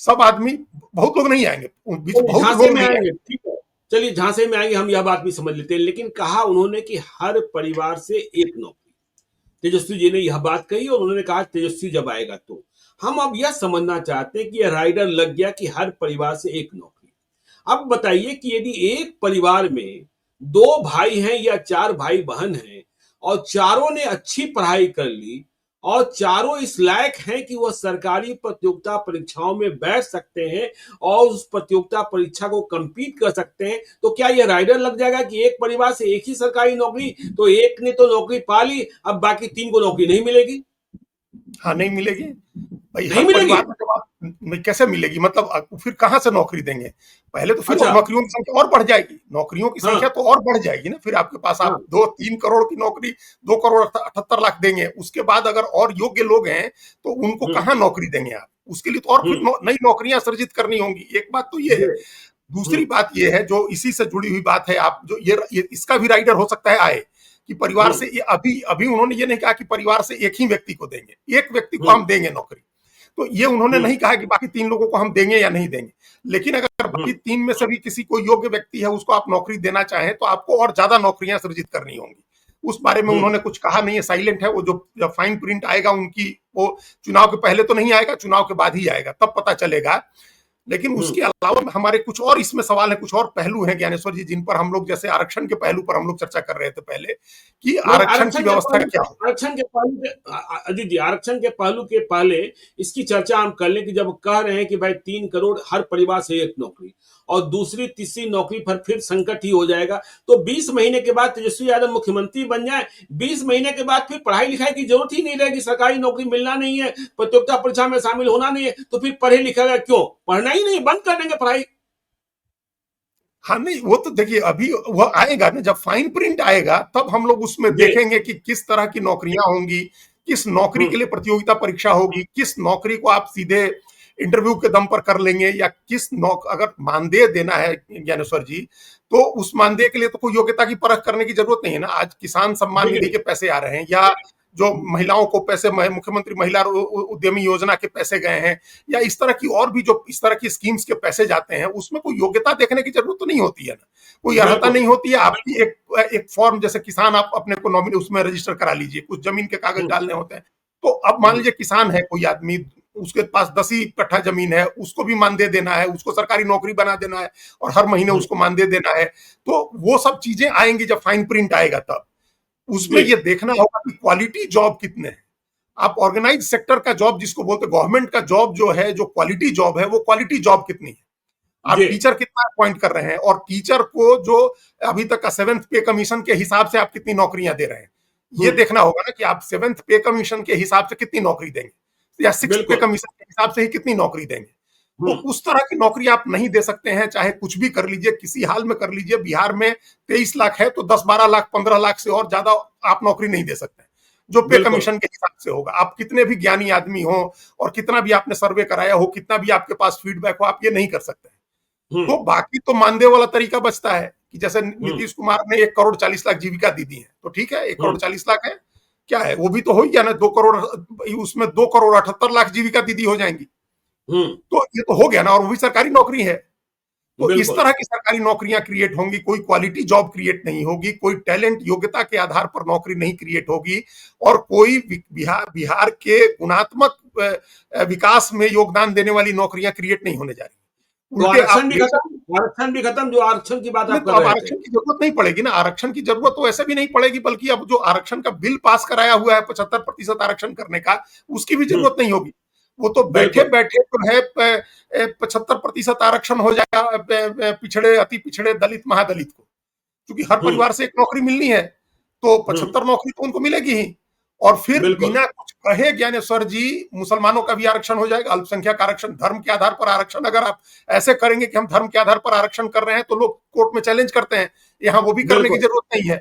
सब आदमी, बहुत लोग नहीं आएंगे, बहुत झांसे लोग में नहीं आएंगे। ठीक है, चलिए झांसे में आएंगे, हम यह बात भी समझ लेते हैं। लेकिन कहा उन्होंने कि हर परिवार से एक नौकरी। तेजस्वी जी ने यह बात कही और उन्होंने कहा तेजस्वी जब आएगा तो। हम अब यह समझना चाहते हैं कि यह राइडर लग गया कि हर परिवार से एक नौकरी। अब बताइए कि यदि एक परिवार में 2 भाई हैं या 4 भाई बहन हैं और चारों ने अच्छी पढ़ाई कर ली और चारों इस लायक हैं कि वह सरकारी प्रतियोगिता परीक्षाओं में बैठ सकते हैं और उस प्रतियोगिता परीक्षा को कंपीट कर सकते हैं, तो क्या यह राइडर लग जाएगा कि एक परिवार से एक ही सरकारी नौकरी? तो एक ने तो नौकरी पा ली, अब बाकी 3 को नौकरी नहीं मिलेगी। हाँ, नहीं मिलेगी भाई। नहीं हर मिलेगी। परिवार में जब आप कैसे मिलेगी, मतलब फिर कहां से नौकरी देंगे? पहले तो फिर अच्छा। नौकरियों की संख्या और बढ़ जाएगी, नौकरियों की हाँ। संख्या तो और बढ़ जाएगी ना। फिर आपके पास आप 2-3 करोड़ की नौकरी, 2 करोड़ 78 लाख देंगे, उसके बाद अगर और योग्य लोग हैं तो उनको कहां नौकरी देंगे आप? उसके लिए तो और फिर नई नौकरियां सृजित करनी होंगी। एक बात तो ये है। दूसरी बात ये है जो इसी से जुड़ी हुई बात है, आप जो ये इसका भी राइडर हो सकता है आए, कि परिवार हम्म, से अभी अभी उन्होंने ये नहीं कहा कि परिवार से एक ही व्यक्ति को देंगे, एक व्यक्ति को हम्म, हम देंगे नौकरी। तो ये उन्होंने हम्म, नहीं कहा कि बाकी 3 लोगों को हम देंगे या नहीं देंगे। लेकिन अगर बाकी हम्म, 3 में से भी किसी को योग्य व्यक्ति है, उसको आप नौकरी देना चाहें, तो आपको और ज्यादा नौकरियां सृजित करनी होंगी। उस बारे में हम्म, उन्होंने कुछ कहा नहीं है, साइलेंट है। वो जो जब फाइन प्रिंट आएगा उनकी, वो चुनाव के पहले तो नहीं आएगा, चुनाव के बाद ही आएगा, तब पता चलेगा। लेकिन हम्म। उसके अलावा हमारे कुछ और इसमें सवाल है, कुछ और पहलू हैं ज्ञानेश्वर जी, जिन पर हम लोग, जैसे आरक्षण के पहलू पर हम लोग चर्चा कर रहे थे पहले, कि नहीं, आरक्षण की व्यवस्था का क्या हो। आरक्षण के पहलू के अजीत जी, आरक्षण के पहलू के पहले इसकी चर्चा हम कर लें कि जब कह रहे हैं कि भाई 3 करोड़ हर परिवार से एक नौकरी, और दूसरी तीसरी नौकरी पर फिर संकट ही हो जाएगा, तो 20 महीने के बाद तेजस्वी यादव मुख्यमंत्री बन जाए, 20 महीने के बाद फिर पढ़ाई लिखाई की जरूरत ही नहीं रहेगी, सरकारी नौकरी मिलना नहीं है, प्रतियोगिता परीक्षा में शामिल होना नहीं है, तो फिर पढ़े लिखेगा क्यों? पढ़ना ही नहीं, बंद कर देंगे पढ़ाई। हाँ नहीं, वो तो देखिए अभी वो आएगा ना, जब फाइन प्रिंट आएगा तब हम लोग उसमें जी। देखेंगे कि किस तरह की नौकरियां होंगी, किस नौकरी के हम्म, लिए प्रतियोगिता परीक्षा होगी, किस नौकरी को आप सीधे इंटरव्यू के दम पर कर लेंगे, या अगर मानदेय देना है ज्ञानेश्वर जी, तो उस मानदेय के लिए तो कोई योग्यता की परख करने की जरूरत नहीं है ना। आज किसान सम्मान निधि देखिए, के पैसे आ रहे हैं, या जो महिलाओं को पैसे, मुख्यमंत्री महिला उद्यमी योजना के पैसे गए हैं, या इस तरह की और भी जो इस तरह की स्कीम्स के पैसे जाते हैं, उसमें कोई योग्यता देखने की जरूरत तो नहीं होती है ना, कोई अर्हता बिल्कुल। नहीं होती है। आपकी एक फॉर्म, जैसे किसान, आप अपने को नॉमिनी उसमें रजिस्टर करा लीजिए, कुछ जमीन के कागज हम्म, डालने होते हैं। तो अब मान लीजिए किसान है कोई आदमी, उसके पास 10 ही कट्ठा जमीन है, उसको भी मानदेय देना है, उसको सरकारी नौकरी बना देना है, और हर महीने हम्म, उसको मानदेय देना है। तो वो सब चीजें आएंगी जब फाइन प्रिंट आएगा, तब उसमें जी। ये देखना होगा कि क्वालिटी जॉब कितने हैं। आप ऑर्गेनाइज सेक्टर का जॉब जिसको बोलते हैं, गवर्नमेंट का जॉब जो है, जो क्वालिटी जॉब है, वो क्वालिटी जॉब कितनी है। आप जी। टीचर कितना अपॉइंट कर रहे हैं, और टीचर को जो अभी तक का 7th पे कमीशन के हिसाब से आप कितनी नौकरियां दे रहे हैं, ये हम्म, देखना होगा ना, कि आप 7th पे कमीशन के हिसाब से कितनी नौकरी देंगे, या 6th पे बिल्कुल। कमीशन के हिसाब से ही कितनी नौकरी देंगे। तो हम्म, उस तरह की नौकरी आप नहीं दे सकते हैं, चाहे कुछ भी कर लीजिए, किसी हाल में कर लीजिए। बिहार में 23 लाख है, तो 10-12 लाख 15 लाख से और ज्यादा आप नौकरी नहीं दे सकते, जो पे बिल्कुल। कमीशन के हिसाब से होगा। आप कितने भी ज्ञानी आदमी हो, और कितना भी आपने सर्वे कराया हो, कितना भी आपके पास फीडबैक हो, आप ये नहीं कर सकते। हम्म, तो बाकी तो मानदेय वाला तरीका बचता है, कि जैसे हम्म, नीतीश कुमार ने 1 करोड़ 40 लाख जीविका दीदी है, तो ठीक है, 1 करोड़ 40 लाख है, क्या है, वो भी तो हो ही गया ना। 2 करोड़, उसमें 2 करोड़ 78 लाख जीविका दीदी हो जाएंगी, हम्म, तो ये तो हो गया ना, और वो भी सरकारी नौकरी है। तो इस बिल्कुल। तरह की सरकारी नौकरियां क्रिएट होंगी, कोई क्वालिटी जॉब क्रिएट नहीं होगी, कोई टैलेंट योग्यता के आधार पर नौकरी नहीं क्रिएट होगी, और कोई बिहार के गुणात्मक विकास में योगदान देने वाली नौकरियां क्रिएट नहीं होने जा रही। तो उल्टे आप आरक्षण भी खत्म, जो आरक्षण की बात नहीं, आप तो कर अब रहे थे। आरक्षण की जरूरत नहीं पड़ेगी ना। आरक्षण की जरूरत तो ऐसे भी नहीं पड़ेगी, बल्कि अब जो आरक्षण का बिल पास कराया हुआ है 75% आरक्षण करने का, उसकी भी हम्म, जरूरत नहीं होगी। वो तो बैठे बिल्कुल। बैठे जो है 75% आरक्षण हो जाएगा पिछड़े, अति पिछड़े, दलित, महादलित को, क्योंकि हर हम्म, परिवार से एक नौकरी मिलनी है, तो हम्म, 75 नौकरी तो उनको मिलेगी ही। और फिर बिल्कुल। बिना कुछ कहे ज्ञानेश्वर जी, मुसलमानों का भी आरक्षण हो जाएगा, अल्पसंख्यक आरक्षण, धर्म के आधार पर आरक्षण। अगर आप ऐसे करेंगे कि हम धर्म के आधार पर आरक्षण कर रहे हैं, तो लोग कोर्ट में चैलेंज करते हैं। यहाँ वो भी करने की बिल्कुल। जरूरत नहीं है।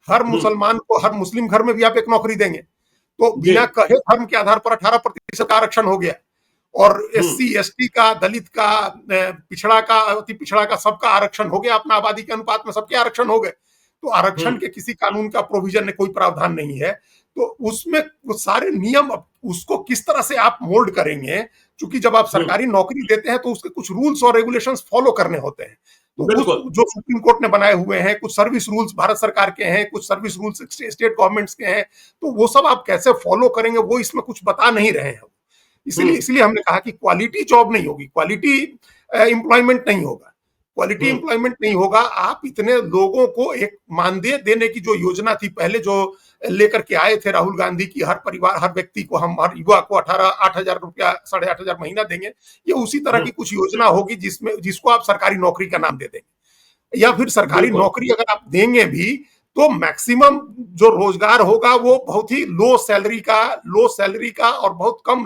हर हम्म, मुसलमान को, हर मुस्लिम घर में भी आप एक नौकरी देंगे, तो जी। बिना कहे धर्म के आधार पर 18% आरक्षण हो गया। और हम्म, SC ST का, दलित का, पिछड़ा का, अति पिछड़ा का, सबका आरक्षण हो गया, अपना आबादी के अनुपात में सबके आरक्षण हो गए। तो आरक्षण हम्म, के किसी कानून का प्रोविजन ने कोई प्रावधान नहीं है। तो उसमें वो सारे नियम, उसको किस तरह से आप मोल्ड करेंगे, क्योंकि जब आप हम्म, सरकारी नौकरी देते हैं तो उसके कुछ रूल्स और रेगुलेशंस फॉलो करने होते हैं। तो उस बिल्कुल। जो सुप्रीम कोर्ट ने बनाए हुए हैं, कुछ सर्विस रूल्स भारत सरकार के हैं, कुछ सर्विस रूल्स स्टेट गवर्नमेंट्स के हैं, तो वो सब आप कैसे फॉलो करेंगे, वो इसमें कुछ बता नहीं रहे हैं। इसलिए हम्म, इसलिए हमने कहा कि क्वालिटी जॉब नहीं होगी, क्वालिटी एम्प्लॉयमेंट नहीं होगा, क्वालिटी हम्म, एम्प्लॉयमेंट नहीं होगा। आप इतने लोगों को एक मानदेय देने की जो योजना थी पहले, जो लेकर के आए थे राहुल गांधी की, हर परिवार, हर व्यक्ति को, हम हर युवा को 8,000 रुपया, 8,500 महीना देंगे, ये उसी तरह हम्म, की कुछ योजना होगी, जिसको आप सरकारी नौकरी का नाम दे देंगे। या फिर सरकारी बिल्कुल। नौकरी अगर आप देंगे भी, तो मैक्सिमम जो रोजगार होगा वो बहुत ही लो सैलरी का और बहुत कम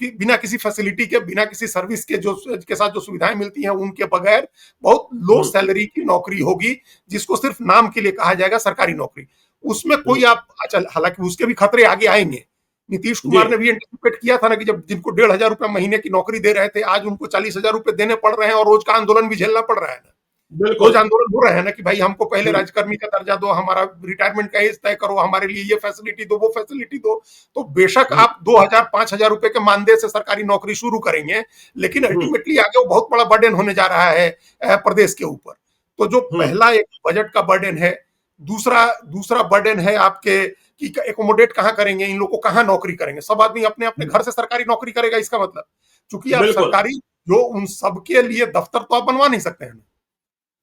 बिना किसी फैसिलिटी के, बिना किसी सर्विस के, जो के साथ जो सुविधाएं मिलती हैं उनके बगैर, बहुत लो हम्म, सैलरी की नौकरी होगी, जिसको सिर्फ नाम के लिए कहा जाएगा सरकारी नौकरी। उसमें हम्म, कोई आप, अच्छा, हालांकि उसके भी खतरे आगे आएंगे। नीतीश जी। कुमार ने भी एंटिसिपेट किया था ना, कि जब जिनको 1,500 रुपए महीने की नौकरी दे रहे थे, आज उनको 40,000 रुपए देने पड़ रहे हैं, और रोज का आंदोलन भी झेलना पड़ रहा है ना। रोज बिल्कुल। आंदोलन हो रहे हैं ना कि भाई हमको पहले राज्यकर्मी का दर्जा दो, हमारा रिटायरमेंट का एज तय करो, हमारे लिए ये फैसिलिटी दो, वो फैसिलिटी दो। तो बेशक हम्म, आप 2000 5000 रुपए के मानदेय से सरकारी नौकरी शुरू करेंगे, लेकिन हम्म, अल्टीमेटली आगे वो बहुत बड़ा बर्डन होने जा रहा है प्रदेश के ऊपर। तो जो हम्म, पहला एक बजट का बर्डन है, दूसरा दूसरा बर्डन है आपके कि एकोमोडेट कहाँ करेंगे इन लोगों को, कहाँ नौकरी करेंगे। सब आदमी अपने अपने घर से सरकारी नौकरी करेगा, इसका मतलब चूंकि आप बिल्कुल। सरकारी जो उन सबके लिए दफ्तर तो आप बनवा नहीं सकते हैं।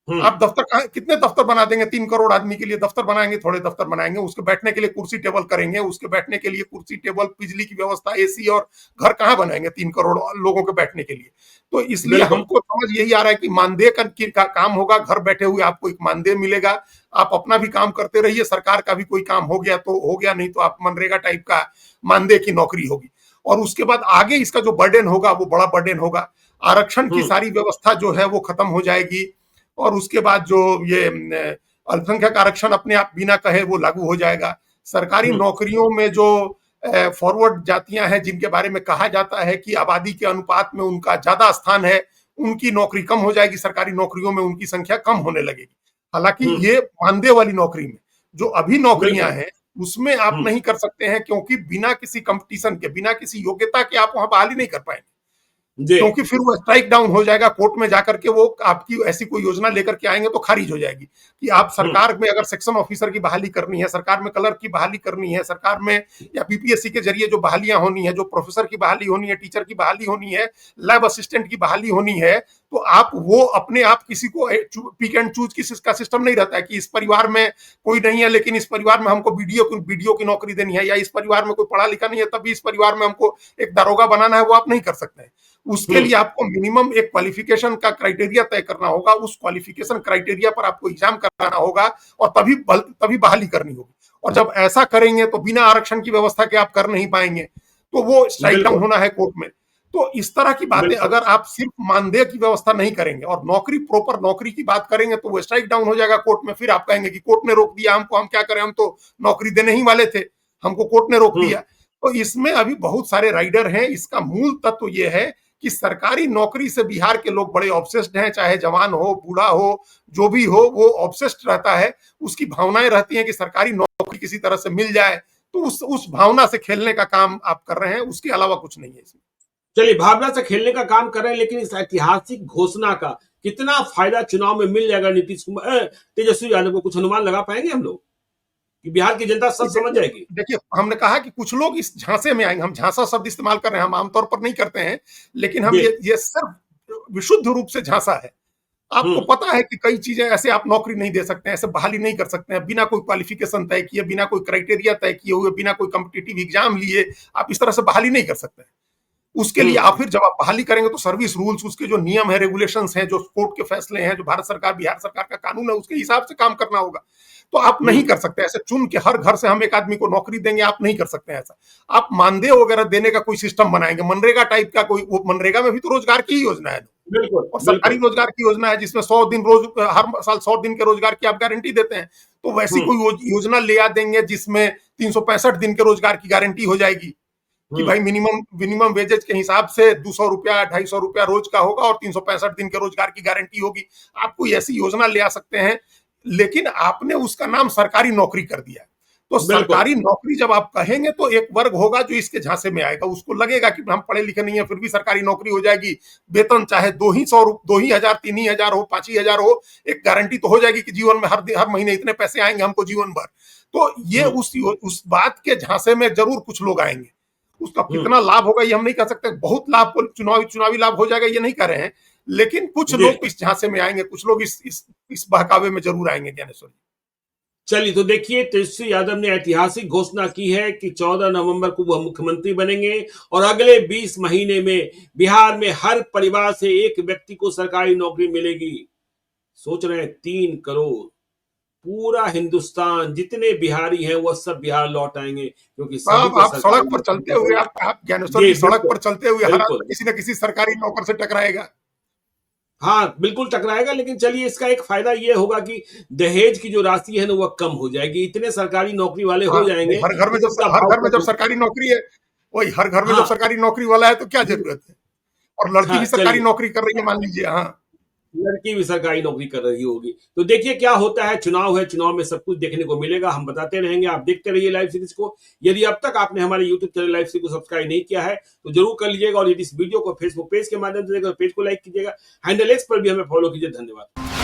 हम्म, आप दफ्तर कहाँ, कितने दफ्तर बना देंगे? 3 करोड़ आदमी के लिए दफ्तर बनाएंगे, थोड़े दफ्तर बनाएंगे, उसके बैठने के लिए कुर्सी टेबल करेंगे, उसके बैठने के लिए कुर्सी टेबल, बिजली की व्यवस्था, एसी, और घर कहाँ बनाएंगे 3 करोड़ लोगों के बैठने के लिए? तो इसलिए बिल्कुल। हमको समझ यही आ रहा है कि मानदेय का काम होगा, घर बैठे हुए आपको एक मानदेय मिलेगा, आप अपना भी काम करते रहिए, सरकार का भी कोई काम हो गया तो हो गया, नहीं तो आप मनरेगा टाइप का मानदेय की नौकरी होगी। और उसके बाद आगे इसका जो बर्डन होगा वो बड़ा बर्डन होगा। आरक्षण की हम्म, सारी व्यवस्था जो है वो खत्म हो जाएगी, और उसके बाद जो ये अल्पसंख्यक आरक्षण अपने आप बिना कहे वो लागू हो जाएगा। सरकारी हम्म, नौकरियों में जो फॉरवर्ड जातियां हैं जिनके बारे में कहा जाता है कि आबादी के अनुपात में उनका ज्यादा स्थान है, उनकी नौकरी कम हो जाएगी, सरकारी नौकरियों में उनकी संख्या कम होने लगेगी। हालांकि हम्म, ये मानदेय वाली नौकरी में जो अभी नौकरियां बिल्कुल। हैं उसमें आप हम्म, नहीं कर सकते हैं, क्योंकि बिना किसी कंपटीशन के, बिना किसी योग्यता के आप वहां बहाली नहीं कर पाएंगे, जी। क्योंकि फिर वो स्ट्राइक डाउन हो जाएगा कोर्ट में जाकर के, वो आपकी ऐसी कोई योजना लेकर के आएंगे तो खारिज हो जाएगी कि आप हम्म, सरकार में अगर सेक्शन ऑफिसर की बहाली करनी है, सरकार में क्लर्क की बहाली करनी है, सरकार में या बीपीएससी के जरिए जो बहालियां होनी है, जो प्रोफेसर की बहाली होनी है, टीचर की बहाली होनी है, लैब असिस्टेंट की बहाली होनी है, तो आप वो अपने आप किसी को पिक एंड चूज का सिस्टम नहीं रहता है कि इस परिवार में कोई नहीं है लेकिन इस परिवार में हमको बीडीओ की नौकरी देनी है, या इस परिवार में कोई पढ़ा लिखा नहीं है तभी इस परिवार में हमको एक दारोगा बनाना है, वो आप नहीं कर सकते हैं। उसके हम्म, लिए आपको मिनिमम एक क्वालिफिकेशन का क्राइटेरिया तय करना होगा, उस क्वालिफिकेशन क्राइटेरिया पर आपको एग्जाम कराना होगा, और तभी बहाली करनी होगी। और जब ऐसा करेंगे तो बिना आरक्षण की व्यवस्था के आप कर नहीं पाएंगे, तो वो स्ट्राइक डाउन बिल्कुल, होना है कोर्ट में। तो इस तरह की बातें बिल्कुल। अगर आप सिर्फ मानदेय की व्यवस्था नहीं करेंगे और नौकरी, प्रॉपर नौकरी की बात करेंगे, तो वो स्ट्राइक डाउन हो जाएगा कोर्ट में। फिर आप कहेंगे कि कोर्ट ने रोक दिया हमको, हम क्या करें, हम तो नौकरी देने ही वाले थे, हमको कोर्ट ने रोक हम्म, दिया। तो इसमें अभी बहुत सारे राइडर हैं। इसका मूल तत्व यह है कि सरकारी नौकरी से बिहार के लोग बड़े ऑब्सेस्ड हैं, चाहे जवान हो, बूढ़ा हो, जो भी हो, वो ऑब्सेस्ड रहता है। उसकी भावनाएं रहती हैं कि सरकारी नौकरी किसी तरह से मिल जाए, तो उस भावना से खेलने का काम आप कर रहे हैं, उसके अलावा कुछ नहीं है इसमें। चलिए, भावना से खेलने का काम कर रहे हैं, लेकिन इस ऐतिहासिक घोषणा का कितना फायदा चुनाव में मिल जाएगा नीतीश कुमार, तेजस्वी यादव को? कुछ अनुमान लगा पाएंगे हम लोग कि बिहार की जनता सच समझ देखिए जाएगी? देखिए, हमने कहा कि कुछ लोग इस झांसे में आएंगे। हम झांसा शब्द इस्तेमाल कर रहे हैं, हम आमतौर पर नहीं करते हैं, लेकिन हम जी। ये सिर्फ विशुद्ध रूप से झांसा है। आपको हम्म, पता है कि कई चीजें ऐसे आप नौकरी नहीं दे सकते हैं, ऐसे बहाली नहीं कर सकते हैं बिना कोई क्वालिफिकेशन तय किए, बिना कोई क्राइटेरिया तय किए हुए, बिना कोई कॉम्पिटिटिव एग्जाम लिए आप इस तरह से बहाली नहीं कर सकते हैं। उसके लिए आप हम्म, फिर जब आप बहाली करेंगे तो सर्विस रूल्स, उसके जो नियम है, रेगुलेशंस हैं, जो कोर्ट के फैसले हैं, जो भारत सरकार, बिहार सरकार का कानून है, उसके हिसाब से काम करना होगा। तो आप नहीं हम्म, कर सकते ऐसे चुन के हर घर से हम एक आदमी को नौकरी देंगे, आप नहीं कर सकते ऐसा। आप मानदेय वगैरह देने का कोई सिस्टम बनाएंगे, मनरेगा टाइप का कोई, वो मनरेगा में भी तो रोजगार की ही योजना है, बिल्कुल, और सरकारी बिल्कुल। रोजगार की योजना है जिसमें 100 दिन रोज, हर साल 100 दिन के रोजगार की आप गारंटी देते हैं। तो वैसी हम्म, कोई योजना ले आ देंगे जिसमें 365 दिन के रोजगार की गारंटी हो जाएगी कि हम्म, भाई मिनिमम मिनिमम वेजेज के हिसाब से 200 रुपया 250 रुपया रोज का होगा और 365 दिन के रोजगार की गारंटी होगी। आप कोई ऐसी योजना ले आ सकते हैं, लेकिन आपने उसका नाम सरकारी नौकरी कर दिया। तो बिल्कुल। सरकारी नौकरी जब आप कहेंगे तो एक वर्ग होगा जो इसके झांसे में आएगा, उसको लगेगा कि हम पढ़े लिखे नहीं है फिर भी सरकारी नौकरी हो जाएगी, वेतन चाहे 2 ही 100 3 ही हजार हो, 5 ही हजार हो, एक गारंटी तो हो जाएगी कि जीवन में हर महीने इतने पैसे आएंगे हमको जीवन भर। तो ये हम्म, उस बात के झांसे में जरूर कुछ लोग आएंगे। उसका हम्म, कितना लाभ होगा ये हम नहीं कह सकते, बहुत लाभ, चुनावी लाभ हो जाएगा ये नहीं कह रहे हैं, लेकिन कुछ जी। लोग इस झांसे में आएंगे, कुछ लोग इस बहकावे में जरूर आएंगे, ज्ञानेश्वर जी। चलिए, तो देखिए, तेजस्वी यादव ने ऐतिहासिक घोषणा की है कि 14 नवंबर को वह मुख्यमंत्री बनेंगे और अगले 20 महीने में बिहार में हर परिवार से एक व्यक्ति को सरकारी नौकरी मिलेगी। सोच रहे हैं 3 करोड़, पूरा हिंदुस्तान, जितने बिहारी हैं वह सब बिहार लौट आएंगे, क्योंकि सभी को आप सरकारी सड़क पर नौकरी चलते मिल हुए, गई। आप ज्ञानेश्वर जी, जी सड़क बिल्कुल, पर चलते हुए हर बिल्कुल। आदमी किसी न किसी सरकारी नौकर से टकराएगा। हाँ, बिल्कुल टकराएगा, लेकिन चलिए, इसका एक फायदा ये होगा कि दहेज की जो राशि है ना वह कम हो जाएगी। इतने सरकारी नौकरी वाले हाँ, हो जाएंगे हर घर में कि जब उसका हर भाव घर में कम जब हो सरकारी जाएगा। नौकरी है, वही हर घर में जब हाँ, सरकारी नौकरी वाला है तो क्या जी, जरूरत है। और लड़की हाँ, भी सरकारी चलिए। नौकरी कर रही है मान लीजिए। हाँ, लड़की भी सरकारी नौकरी कर रही होगी। तो देखिए क्या होता है, चुनाव है, चुनाव में सब कुछ देखने को मिलेगा, हम बताते रहेंगे, आप देखते रहिए लाइव सीरीज को। यदि अब तक आपने हमारे यूट्यूब चैनल लाइव सीरीज को सब्सक्राइब नहीं किया है तो जरूर कर लीजिएगा, और यदि इस वीडियो को फेसबुक पेज के माध्यम से देखकर पेज को लाइक कीजिएगा, हैंडल एक्स पर भी हमें फॉलो कीजिए। धन्यवाद।